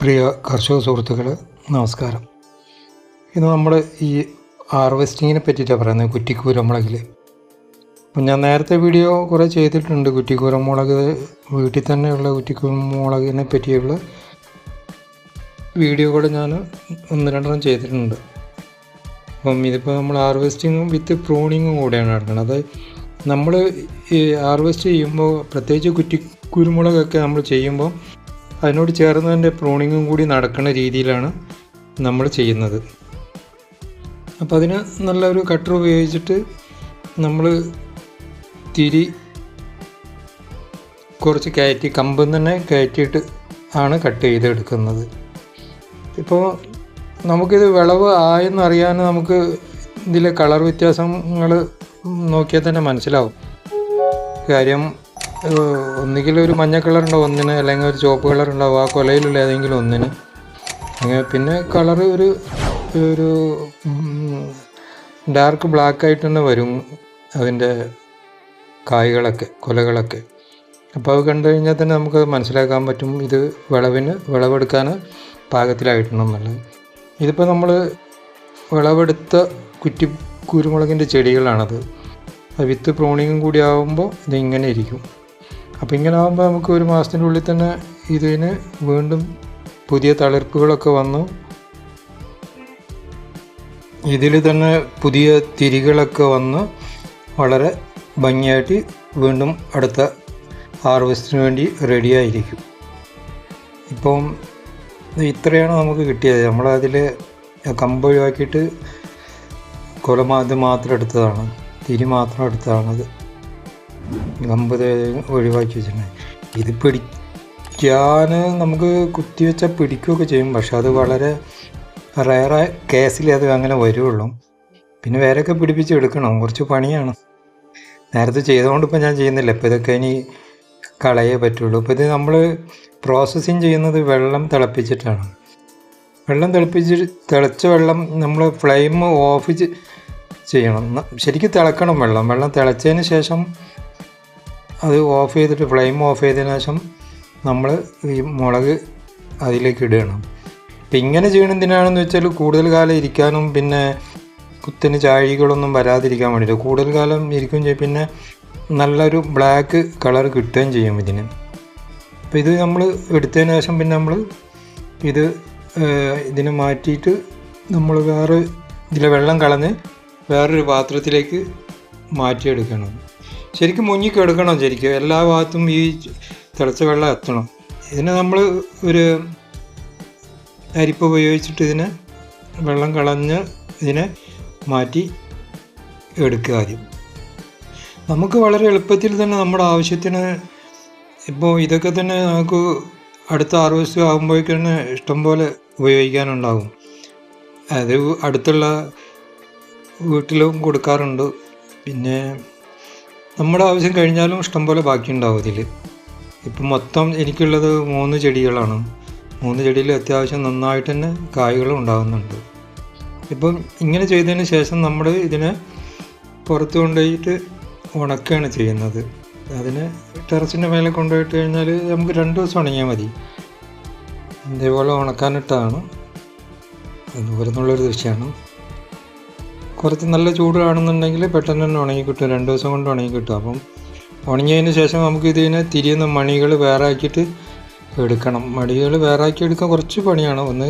പ്രിയ കർഷക സുഹൃത്തുക്കളെ നമസ്കാരം. ഇന്ന് നമ്മൾ ഈ ഹാർവെസ്റ്റിങ്ങിനെ പറ്റിയിട്ടാണ് പറയുന്നത്, കുറ്റിക്കുരുമുളകിൽ. അപ്പം ഞാൻ നേരത്തെ വീഡിയോ കുറേ ചെയ്തിട്ടുണ്ട്. കുറ്റിക്കുരുമുളക് വീട്ടിൽ തന്നെയുള്ള കുറ്റിക്കുരുമുളകിനെ പറ്റിയുള്ള വീഡിയോകൾ ഞാൻ ഒന്ന് രണ്ടെണ്ണം ചെയ്തിട്ടുണ്ട്. അപ്പം ഇതിപ്പോൾ നമ്മൾ ഹാർവെസ്റ്റിങ്ങും വിത്ത് പ്രൂണിങ്ങും കൂടെയാണ് നടക്കുന്നത്. നമ്മൾ ഈ ഹാർവെസ്റ്റ് ചെയ്യുമ്പോൾ പ്രത്യേകിച്ച് കുറ്റിക്കുരുമുളകൊക്കെ നമ്മൾ ചെയ്യുമ്പോൾ അതിനോട് ചേർന്ന് തന്നെ പ്രൂണിങ്ങും കൂടി നടക്കുന്ന രീതിയിലാണ് നമ്മൾ ചെയ്യുന്നത്. അപ്പോൾ അതിന് നല്ലൊരു കട്ടർ ഉപയോഗിച്ചിട്ട് നമ്മൾ തിരി കുറച്ച് കയറ്റി കമ്പിൽ തന്നെ കയറ്റിയിട്ട് ആണ് കട്ട് ചെയ്തെടുക്കുന്നത്. ഇപ്പോൾ നമുക്കിത് വിളവ് ആയെന്നറിയാൻ നമുക്ക് ഇതിലെ കളർ വ്യത്യാസങ്ങൾ നോക്കിയാൽ തന്നെ മനസ്സിലാവും. കാര്യം ഒന്നുകിൽ ഒരു മഞ്ഞ കളറുണ്ടാവും ഒന്നിന്, അല്ലെങ്കിൽ ഒരു ചുവപ്പ് കളറുണ്ടാവും ആ കൊലയിലുള്ള ഏതെങ്കിലും ഒന്നിന്. അങ്ങനെ പിന്നെ കളറ് ഒരു ഡാർക്ക് ബ്ലാക്കായിട്ട് തന്നെ വരും അതിൻ്റെ കായ്കളൊക്കെ, കൊലകളൊക്കെ. അപ്പോൾ അത് കണ്ടു കഴിഞ്ഞാൽ തന്നെ നമുക്കത് മനസ്സിലാക്കാൻ പറ്റും ഇത് വിളവെടുക്കാൻ പാകത്തിലായിട്ടുണ്ടെന്നുള്ളത്. ഇതിപ്പോൾ നമ്മൾ വിളവെടുത്ത കുരുമുളകിൻ്റെ ചെടികളാണത്. വിത്ത് പ്രൂണിങ്ങും കൂടി ആകുമ്പോൾ ഇതിങ്ങനെ ഇരിക്കും. അപ്പോൾ ഇങ്ങനെ ആകുമ്പോൾ നമുക്ക് ഒരു മാസത്തിനുള്ളിൽ തന്നെ ഇതിന് വീണ്ടും പുതിയ തളിർപ്പുകളൊക്കെ വന്നു ഇതിൽ തന്നെ പുതിയ തിരികളൊക്കെ വന്ന് വളരെ ഭംഗിയായിട്ട് വീണ്ടും അടുത്ത ഹാർവെസ്റ്റിന് വേണ്ടി റെഡിയായിരിക്കും. ഇപ്പം ഇത്രയാണ് നമുക്ക് കിട്ടിയത്. നമ്മളതിൽ കമ്പ് ഒഴിവാക്കിയിട്ട് മാത്രം എടുത്തതാണ്, തിരി മാത്രം എടുത്തതാണത്. കമ്പ് ഒഴിവാക്കി വെച്ചിട്ടുണ്ട്. ഇത് പിടിക്കാൻ നമുക്ക് കുത്തിവെച്ചാൽ പിടിക്കുകയൊക്കെ ചെയ്യും, പക്ഷെ അത് വളരെ റയറായ കേസിൽ അത് അങ്ങനെ വരുള്ളൂ. പിന്നെ വേറെയൊക്കെ പിടിപ്പിച്ചെടുക്കണം, കുറച്ച് പണിയാണ്. നേരത്തെ ചെയ്തുകൊണ്ട് ഇപ്പം ഞാൻ ചെയ്യുന്നില്ല. ഇപ്പോൾ ഇതൊക്കെ ഇനി കളയേ പറ്റുള്ളൂ. ഇപ്പോൾ ഇത് നമ്മൾ പ്രോസസ്സിങ് ചെയ്യുന്നത് വെള്ളം തിളപ്പിച്ചിട്ടാണ്. തിളച്ച വെള്ളം നമ്മൾ ഫ്ലെയിം ഓഫ് ചെയ്യണം. ശരിക്കും തിളക്കണം വെള്ളം തിളച്ചതിന് ശേഷം അത് ഓഫ് ചെയ്തിട്ട് ഫ്ലെയിം ഓഫ് ചെയ്തതിന് ശേഷം നമ്മൾ ഈ മുളക് അതിലേക്ക് ഇടണം. ഇപ്പം ഇങ്ങനെ ചെയ്യണതിനാണെന്ന് വെച്ചാൽ കൂടുതൽ കാലം ഇരിക്കാനും പിന്നെ കുത്തിന് ചാഴികളൊന്നും വരാതിരിക്കാൻ വേണ്ടിയിട്ട്. കൂടുതൽ കാലം ഇരിക്കുകയും ചെയ്യും, പിന്നെ നല്ലൊരു ബ്ലാക്ക് കളർ കിട്ടുകയും ചെയ്യും ഇതിന്. അപ്പോൾ ഇത് നമ്മൾ എടുത്തതിന് ശേഷം പിന്നെ നമ്മൾ ഇതിനെ മാറ്റിയിട്ട് നമ്മൾ വേറെ ഇതിലെ വെള്ളം കളഞ്ഞ് വേറൊരു പാത്രത്തിലേക്ക് മാറ്റിയെടുക്കണം. ശരിക്കും മുങ്ങിക്കെടുക്കണം. ശരിക്കും എല്ലാ ഭാഗത്തും ഈ തിളച്ച വെള്ളം എത്തണം. ഇതിനെ നമ്മൾ ഒരു അരിപ്പ ഉപയോഗിച്ചിട്ട് ഇതിനെ വെള്ളം കളഞ്ഞ് ഇതിനെ മാറ്റി എടുക്കുക ആദ്യം. നമുക്ക് വളരെ എളുപ്പത്തിൽ തന്നെ നമ്മുടെ ആവശ്യത്തിന് ഇപ്പോൾ ഇതൊക്കെ തന്നെ നമുക്ക് അടുത്ത ഹാർവെസ്റ്റ് ആകുമ്പോഴേക്ക് തന്നെ ഇഷ്ടംപോലെ ഉപയോഗിക്കാനുണ്ടാകും. അത് അടുത്തുള്ള വീട്ടിലും കൊടുക്കാറുണ്ട്. പിന്നെ നമ്മുടെ ആവശ്യം കഴിഞ്ഞാലും ഇഷ്ടംപോലെ ബാക്കിയുണ്ടാവും ഇതിൽ. ഇപ്പം മൊത്തം എനിക്കുള്ളത് 3 ചെടികളാണ്. 3 ചെടിയിൽ അത്യാവശ്യം നന്നായിട്ട് തന്നെ കായ്കളും ഉണ്ടാകുന്നുണ്ട്. ഇപ്പം ഇങ്ങനെ ചെയ്തതിന് ശേഷം നമ്മൾ ഇതിനെ പുറത്ത് കൊണ്ടുപോയിട്ട് ഉണക്കുകയാണ് ചെയ്യുന്നത്. അതിന് ടെറസിൻ്റെ മേലെ കൊണ്ടുപോയിട്ട് കഴിഞ്ഞാൽ നമുക്ക് 2 ദിവസം ഉണങ്ങിയാൽ മതി. ഇതേപോലെ ഉണക്കാനിട്ടതാണ്. അതുപോലെ എന്നുള്ളൊരു ദൃശ്യമാണ്. കുറച്ച് നല്ല ചൂട് കാണുന്നുണ്ടെങ്കിൽ പെട്ടെന്ന് തന്നെ ഉണങ്ങി കിട്ടും, 2 ദിവസം കൊണ്ട് ഉണങ്ങി കിട്ടും. അപ്പം ഉണങ്ങിയതിന് ശേഷം നമുക്ക് ഇതിനെ തിരിയുന്ന മണികൾ വേറെ ആക്കിയിട്ട് എടുക്കണം. മണികൾ വേറെ ആക്കി എടുക്കാൻ കുറച്ച് പണിയാണ്. ഒന്ന്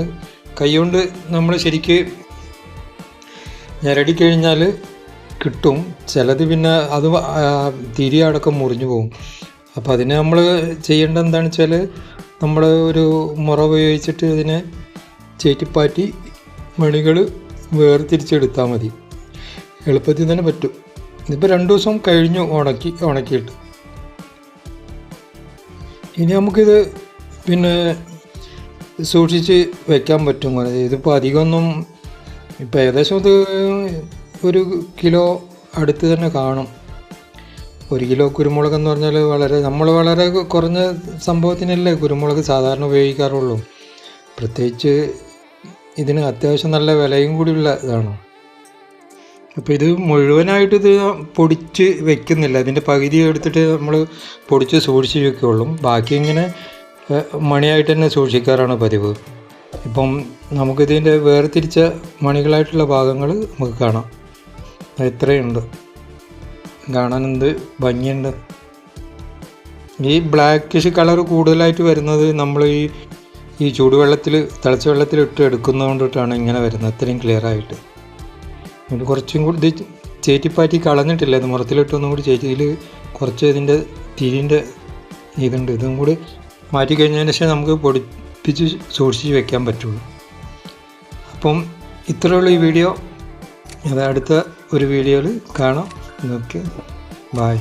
കൈകൊണ്ട് നമ്മൾ ശരിക്ക് ഞെരടി കഴിഞ്ഞാൽ കിട്ടും. ചിലത് പിന്നെ അത് തിരി അടക്കം മുറിഞ്ഞു പോകും. അപ്പോൾ അതിന് നമ്മൾ ചെയ്യേണ്ടത് എന്താണെന്ന് വെച്ചാൽ നമ്മൾ ഒരു മുറ ഉപയോഗിച്ചിട്ട് ഇതിനെ ചേറ്റിപ്പാറ്റി മണികൾ വേർതിരിച്ചെടുത്താൽ മതി. എളുപ്പത്തിൽ തന്നെ പറ്റും. ഇതിപ്പോൾ 2 ദിവസം കഴിഞ്ഞു ഉണക്കിയിട്ട്. ഇനി നമുക്കിത് പിന്നെ സൂക്ഷിച്ച് വെക്കാൻ പറ്റും. ഇതിപ്പോൾ അധികമൊന്നും, ഇപ്പോൾ ഏകദേശം ഇത് 1 കിലോ അടുത്ത് തന്നെ കാണും. 1 കിലോ കുരുമുളക് എന്ന് പറഞ്ഞാൽ നമ്മൾ വളരെ കുറഞ്ഞ സംഭവത്തിനല്ലേ കുരുമുളക് സാധാരണ ഉപയോഗിക്കാറുള്ളൂ. പ്രത്യേകിച്ച് ഇതിന് അത്യാവശ്യം നല്ല വിലയും കൂടിയുള്ള ഇതാണ്. അപ്പോൾ ഇത് മുഴുവനായിട്ട് ഇത് പൊടിച്ച് വെക്കുന്നില്ല. ഇതിൻ്റെ പകുതി എടുത്തിട്ട് നമ്മൾ പൊടിച്ച് സൂക്ഷിച്ച് വെക്കുകയുള്ളൂ. ബാക്കി ഇങ്ങനെ മണിയായിട്ട് തന്നെ സൂക്ഷിക്കാറാണ് പതിവ്. ഇപ്പം നമുക്കിതിൻ്റെ വേർതിരിച്ച മണികളായിട്ടുള്ള ഭാഗങ്ങൾ നമുക്ക് കാണാം. എത്രയുണ്ട് കാണാൻ, എന്ത് ഭംഗിയുണ്ട്. ഈ ബ്ലാക്കിഷ് കളർ കൂടുതലായിട്ട് വരുന്നത് നമ്മൾ ഈ ചൂടുവെള്ളത്തിൽ, തിളച്ച വെള്ളത്തിൽ ഇട്ട് എടുക്കുന്നത് കൊണ്ടിട്ടാണ് ഇങ്ങനെ വരുന്നത്, അത്രയും ക്ലിയറായിട്ട്. ഇത് കുറച്ചും കൂടി ഇത് ചേറ്റിപ്പാറ്റി കളഞ്ഞിട്ടില്ല, ഇത് മുറത്തിലിട്ടൊന്നും കൂടി ചേറ്റിയിൽ കുറച്ച് ഇതിൻ്റെ തിരിൻ്റെ ഇതുണ്ട്, ഇതും കൂടി മാറ്റി കഴിഞ്ഞതിന് ശേഷം നമുക്ക് പൊടിപ്പിച്ച് സൂക്ഷിച്ച് വെക്കാൻ പറ്റുള്ളൂ. അപ്പം ഇത്രയുള്ള ഈ വീഡിയോ, അത് അടുത്ത ഒരു വീഡിയോയിൽ കാണാം. Okay, bye.